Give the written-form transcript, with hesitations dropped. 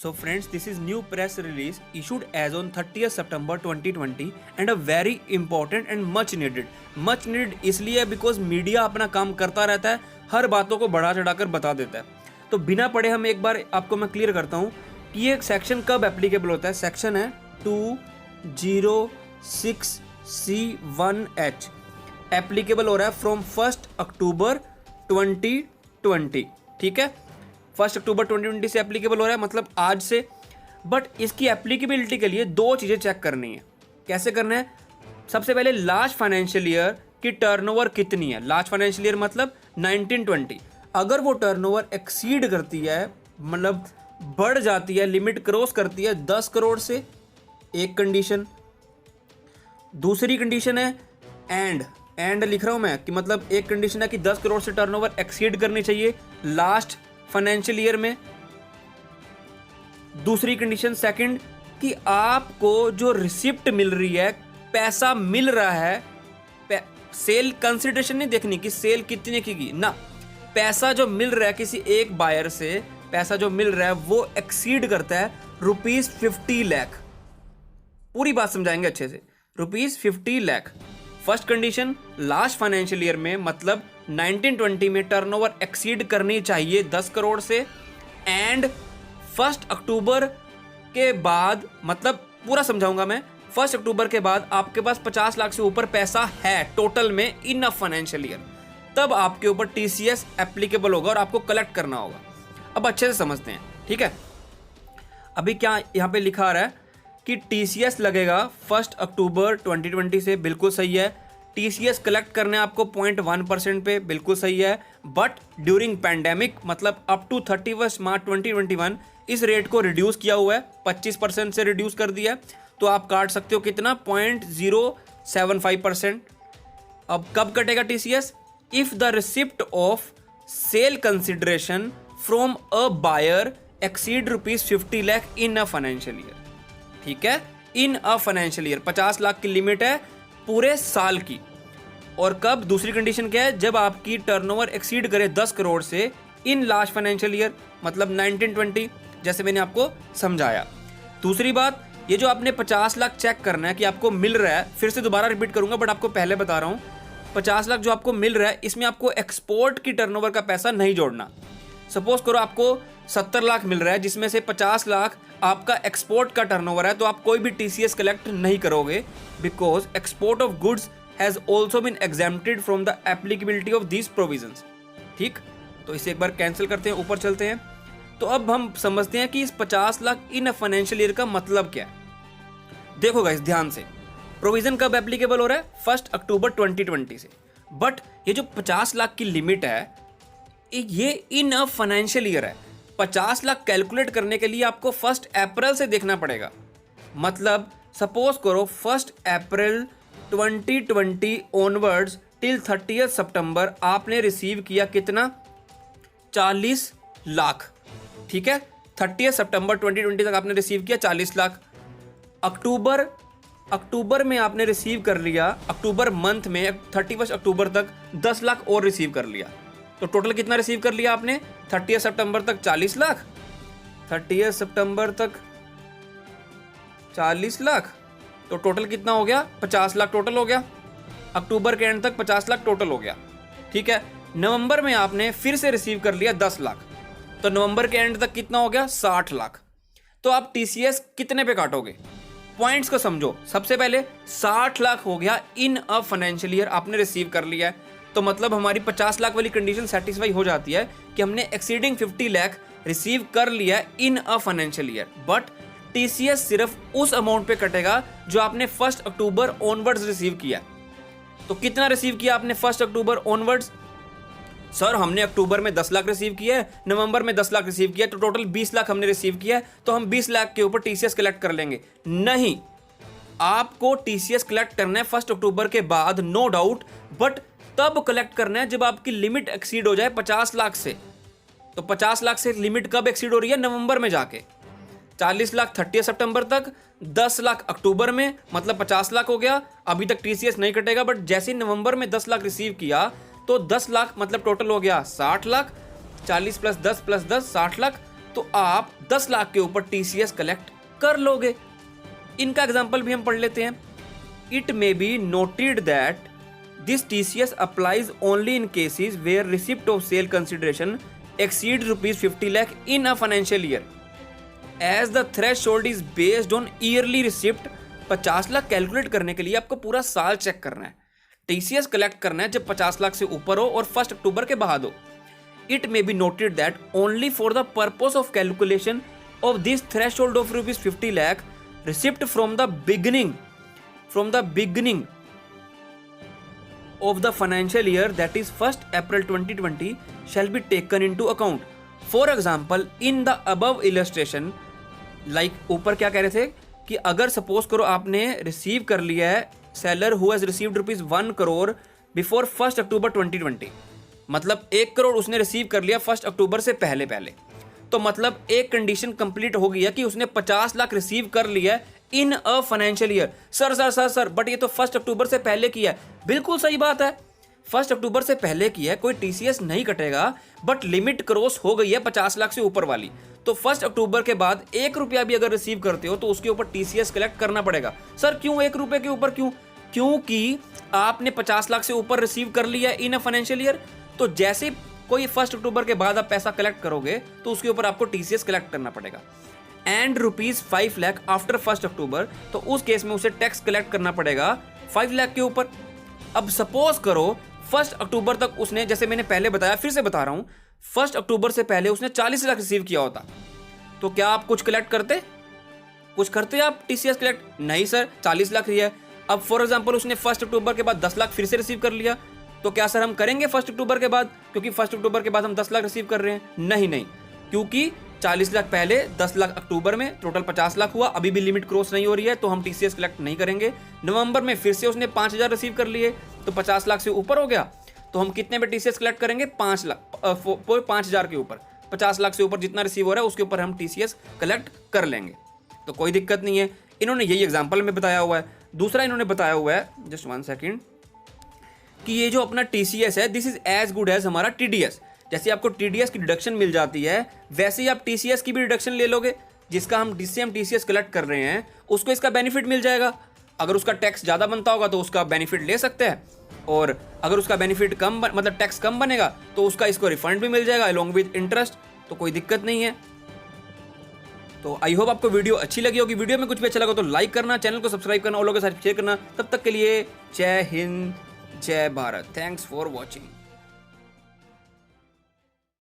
So friends, this is new press release issued as on 30th September 2020 and a very important and much needed. Much needed इसलिए because media अपना काम करता रहता है, हर बातों को बढ़ा चढ़ाकर बता देता है. तो बिना पढ़े हम एक बार आपको मैं क्लियर करता हूँ कि ये सेक्शन कब एप्लीकेबल होता है. सेक्शन है 206C1H. एप्लीकेबल हो रहा है फ्रॉम 1 अक्टूबर 2020. ठीक है, 1 अक्टूबर 2020 से एप्लीकेबल हो रहा है, मतलब आज से. बट इसकी एप्लीकेबिलिटी के लिए दो चीज़ें चेक करनी है. कैसे करना है? सबसे पहले लास्ट फाइनेंशियल ईयर की टर्नओवर कितनी है. लास्ट फाइनेंशियल ईयर मतलब 1920. अगर वो टर्नओवर एक्सीड करती है, मतलब बढ़ जाती है, लिमिट क्रॉस करती है 10 करोड़ से, एक कंडीशन. दूसरी कंडीशन है एंड लिख रहा हूं मैं कि मतलब एक कंडीशन है कि 10 करोड़ से टर्नओवर एक्सीड करनी चाहिए लास्ट फाइनेंशियल ईयर में. दूसरी कंडीशन सेकंड कि आपको जो रिसिप्ट मिल रही है, पैसा मिल रहा है, सेल कंसिडरेशन नहीं देखनी कि सेल कितने की ना, पैसा जो मिल रहा है किसी एक बायर से, पैसा जो मिल रहा है वो एक्सीड करता है ₹50 लाख. पूरी बात समझाएंगे अच्छे से. ₹50 lakh. First condition last financial year में मतलब 1920 में टर्नओवर एक्सीड करनी चाहिए 10 करोड़ से. एंड 1 अक्टूबर के बाद, मतलब पूरा समझाऊंगा मैं, 1 अक्टूबर के बाद आपके पास 50 लाख से ऊपर पैसा है टोटल में इन अ फाइनेंशियल ईयर, तब आपके ऊपर टीसीएस एप्लीकेबल होगा और आपको कलेक्ट करना होगा. अब अच्छे से समझते हैं. ठीक है, अभी क्या यहाँ पे लिखा आ रहा है कि टीसीएस लगेगा 1 अक्टूबर 2020 से, बिल्कुल सही है. टीसीएस कलेक्ट करने आपको 0.1% पे, बिल्कुल सही है. बट ड्यूरिंग पैंडेमिक मतलब अप टू 31 मार्च 2021 इस रेट को रिड्यूस किया हुआ है, 25% से रिड्यूस कर दिया. तो आप काट सकते हो कितना, 0.075%. अब कब कटेगा TCS? If the receipt of sale consideration from a buyer exceed ₹50 lakh in a financial year. ठीक है, in a financial year 50 lakh की लिमिट है पूरे साल की. और कब? दूसरी कंडीशन क्या है? जब आपकी टर्नओवर एक्सीड करे 10 करोड़ से इन लास्ट फाइनेंशियल ईयर मतलब 1920, जैसे मैंने आपको समझाया. दूसरी बात, ये जो आपने 50 लाख चेक करना है कि आपको मिल रहा है, फिर से दोबारा रिपीट करूंगा बट आपको पहले बता रहा हूं, 50 लाख जो आपको मिल रहा है इसमें आपको एक्सपोर्ट की टर्नओवर का पैसा नहीं जोड़ना. सपोज करो आपको 70 लाख मिल रहा है जिसमें से 50 लाख आपका एक्सपोर्ट का टर्नओवर है, तो आप कोई भी टीसीएस कलेक्ट नहीं करोगे because export of goods has also been exempted from the applicability of these provisions. ठीक, तो इसे एक बार कैंसिल करते हैं, ऊपर चलते हैं. तो अब हम समझते हैं कि इस 50 lakh in a financial year का मतलब क्या है. देखो गाइस ध्यान से, प्रोविजन कब एप्लीकेबल हो रहा है? 1 अक्टूबर 2020 से. बट ये जो 50 लाख की लिमिट है ये इन अ फाइनेंशियल ईयर है. 50 लाख कैलकुलेट करने के लिए आपको 1 अप्रैल से देखना पड़ेगा. मतलब सपोज करो 1 अप्रैल 2020 ऑनवर्ड्स टिल 30 सितंबर आपने रिसीव किया कितना? 40 लाख. ठीक है, 30 सितंबर 2020 तक आपने रिसीव किया 40 लाख. अक्टूबर में आपने रिसीव कर लिया, अक्टूबर मंथ में 31 अक्टूबर तक 10 लाख और रिसीव कर लिया. तो टोटल कितना रिसीव कर लिया आपने? 30 सितंबर तक 40 लाख, 30 सितंबर तक 40 लाख, तो टोटल कितना हो गया? 50 लाख टोटल हो गया. अक्टूबर के एंड तक 50 लाख टोटल हो गया. ठीक है, नवंबर में आपने फिर से रिसीव कर लिया 10 लाख, तो नवंबर के एंड तक कितना हो गया? 60 लाख. तो आप टीसीएस कितने पे काटोगे? पॉइंट्स को समझो. सबसे पहले 60 लाख हो गया इन अ फाइनेंशियल ईयर आपने रिसीव कर लिया है, तो मतलब हमारी 50 लाख वाली कंडीशन सेटिस्फाई हो जाती है कि हमने एक्सीडिंग 50 लाख रिसीव कर लिया है in a financial year. But TCS सिर्फ उस अमाउंट पे कटेगा जो आपने 1 अक्टूबर ऑनवर्ड्स रिसीव किया. तो कितना रिसीव किया आपने 1 अक्टूबर ऑनवर्ड्स? सर हमने अक्टूबर में 10 लाख रिसीव किया है, नवंबर में 10 लाख रिसीव किया है, तो टोटल 20 लाख हमने रिसीव किया है, तो हम 20 लाख के ऊपर टीसीएस कलेक्ट कर लेंगे. नहीं, आपको टीसीएस कलेक्ट करना है 1 अक्टूबर के बाद, नो डाउट. बट तब कलेक्ट करना है जब आपकी लिमिट एक्सीड हो जाए 50 लाख से. तो 50 लाख से लिमिट कब एक्सीड हो रही है? नवंबर में जाके. 40 लाख 30 सितंबर तक, 10 लाख अक्टूबर में, मतलब 50 लाख हो गया. अभी तक टीसीएस नहीं कटेगा, बट जैसे ही नवंबर में 10 लाख रिसीव किया तो 10 लाख मतलब टोटल हो गया 60 लाख. 40 + 10 + 10 60 लाख. तो आप 10 लाख के ऊपर टीसीएस कलेक्ट कर लोगे। इनका एग्जांपल भी हम पढ़ लेते हैं। It may be noted that this TCS applies only in cases where receipt of sale consideration exceed ₹50 lakh in a financial year as the threshold is based on yearly receipt. 50 lakh calculate करने के लिए आपको पूरा साल चेक करना है, TCS collect करना है जब 50 लाख से ऊपर हो और 1 अक्टूबर के बाद हो। It may be noted that only for the purpose of calculation of this threshold of ₹50 lakh receipt from the beginning of the financial year, that is 1st April 2020, shall be taken into account. For example, in the above illustration, like ऊपर क्या कह रहे थे कि अगर suppose करो आपने receive कर लिया है, seller who has received ₹1 crore before 1st अक्टूबर 2020, मतलब 1 करोड़ उसने रिसीव कर लिया 1 अक्टूबर से पहले, तो मतलब एक कंडीशन कंप्लीट हो गई है कि उसने 50 लाख रिसीव कर लिया है in a financial year. Sir but ये तो 1 अक्टूबर से पहले किया है। बिल्कुल सही बात है, 1 अक्टूबर से पहले किया है, कोई टीसीएस नहीं कटेगा, बट लिमिट क्रॉस हो गई है 50 लाख से ऊपर वाली। तो 1 अक्टूबर के बाद 1 रुपया भी अगर रिसीव करते हो तो उसके ऊपर टीसीएस कलेक्ट करना पड़ेगा। सर क्यों 1 रुपये के ऊपर, क्यों? क्योंकि आपने 50 लाख से ऊपर रिसीव कर लिया इन अ फाइनेंशियल ईयर, तो जैसे कोई 1 अक्टूबर के बाद आप पैसा कलेक्ट करोगे तो उसके ऊपर आपको टीसीएस कलेक्ट करना पड़ेगा। एंड ₹5 लाख आफ्टर 1 अक्टूबर, तो उस केस में उसे टैक्स कलेक्ट करना पड़ेगा 5 लाख के ऊपर। अब सपोज करो 1 अक्टूबर तक उसने, जैसे मैंने पहले बताया, फिर से बता रहा हूं, 1 अक्टूबर से पहले उसने 40 लाख रिसीव किया होता, तो क्या आप कुछ कलेक्ट करते? कुछ करते आप टीसीएस कलेक्ट? नहीं सर, 40 लाख लिया है। अब फॉर एग्जांपल उसने 1 अक्टूबर के बाद 10 लाख फिर से रिसीव कर लिया, तो क्या सर हम करेंगे 1 अक्टूबर के बाद, क्योंकि 1 अक्टूबर के बाद हम 10 लाख रिसीव कर रहे हैं? नहीं, क्योंकि 40 लाख पहले, 10 लाख अक्टूबर में, टोटल 50 लाख हुआ। अभी भी लिमिट क्रॉस नहीं हो रही है तो हम टीसीएस कलेक्ट नहीं करेंगे। नवंबर में फिर से उसने 5000 रिसीव कर लिए, तो 50 लाख से ऊपर हो गया, तो हम कितने में टीसीएस कलेक्ट करेंगे? 5000 के ऊपर। 50 लाख से ऊपर जितना रिसीव हो रहा है उसके ऊपर हम टीसीएस कलेक्ट कर लेंगे, तो कोई दिक्कत नहीं है। इन्होंने यही एग्जाम्पल में बताया हुआ है। दूसरा इन्होंने बताया हुआ है, जस्ट 1 सेकेंड, कि ये जो अपना टीसीएस है, this is as good as हमारा टीडीएस। जैसे आपको टीडीएस की डिडक्शन मिल जाती है, वैसे ही आप टीसीएस की भी डिडक्शन ले लोगे, जिससे हम टीसीएस कलेक्ट कर रहे हैं उसको इसका बेनिफिट मिल जाएगा। अगर उसका टैक्स ज़्यादा बनता होगा तो उसका बेनिफिट ले सकते हैं, और अगर उसका बेनिफिट कम मतलब टैक्स कम बनेगा तो उसका इसको रिफंड भी मिल जाएगा अलॉन्ग विद इंटरेस्ट, तो कोई दिक्कत नहीं है। तो आई होप आपको वीडियो अच्छी लगी होगी। वीडियो में कुछ भी अच्छा लगा तो लाइक करना, चैनल को सब्सक्राइब करना और लोगों के साथ शेयर करना। तब तक के लिए जय हिंद, जय भारत। Thanks for watching.